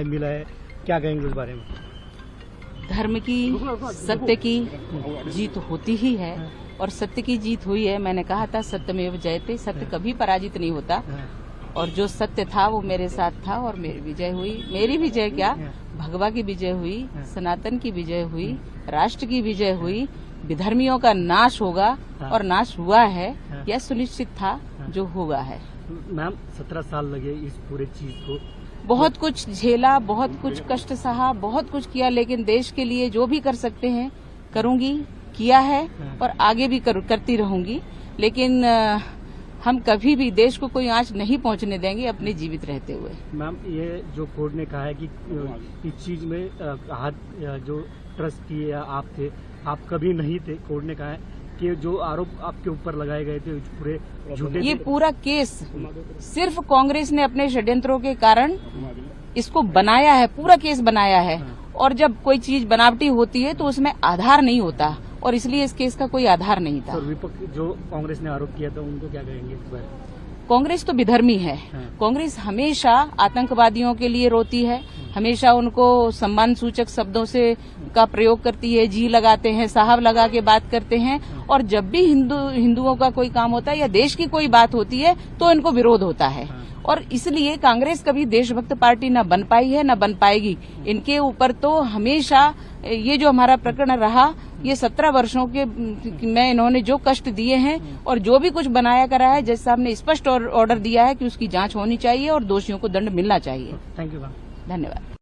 मिला है, क्या कहेंगे उस बारे में? धर्म की, सत्य की जीत होती ही है और सत्य की जीत हुई है। मैंने कहा था सत्यमेव जयते, सत्य कभी पराजित नहीं होता और जो सत्य था वो मेरे साथ था और मेरी विजय हुई। मेरी विजय क्या, भगवा की विजय हुई, सनातन की विजय हुई, राष्ट्र की विजय हुई, विधर्मियों का नाश होगा और नाश हुआ है, यह सुनिश्चित था, जो हुआ है। मैम 17 साल लगे इस पूरे चीज को, बहुत कुछ झेला, बहुत कुछ कष्ट सहा, बहुत कुछ किया, लेकिन देश के लिए जो भी कर सकते हैं करूंगी, किया है और आगे भी करती रहूंगी। लेकिन हम कभी भी देश को कोई आंच नहीं पहुंचने देंगे अपने जीवित रहते हुए। मैम ये जो कोर्ट ने कहा है कि इस चीज में हाथ जो ट्रस्ट किए आप थे, आप कभी नहीं थे। कोर्ट ने कहा है कि जो आरोप आपके ऊपर लगाए गए थे पूरे झूठे, ये पूरा केस सिर्फ कांग्रेस ने अपने षड्यंत्रों के कारण इसको बनाया है, पूरा केस बनाया है। और जब कोई चीज बनावटी होती है तो उसमें आधार नहीं होता और इसलिए इस केस का कोई आधार नहीं था। विपक्ष जो कांग्रेस ने आरोप किया था उनको क्या कहेंगे? कांग्रेस तो विधर्मी है। कांग्रेस हमेशा आतंकवादियों के लिए रोती है, हमेशा उनको सम्मान सूचक शब्दों से का प्रयोग करती है, जी लगाते हैं, साहब लगा के बात करते हैं। और जब भी हिंदुओं का कोई काम होता है या देश की कोई बात होती है तो इनको विरोध होता है और इसलिए कांग्रेस कभी देशभक्त पार्टी न बन पाई है न बन पाएगी। इनके ऊपर तो हमेशा ये जो हमारा प्रकरण रहा, ये 17 वर्षों के में इन्होंने जो कष्ट दिए हैं और जो भी कुछ बनाया करा है, जज साहब ने स्पष्ट ऑर्डर दिया है कि उसकी जांच होनी चाहिए और दोषियों को दंड मिलना चाहिए। Thank you. धन्यवाद।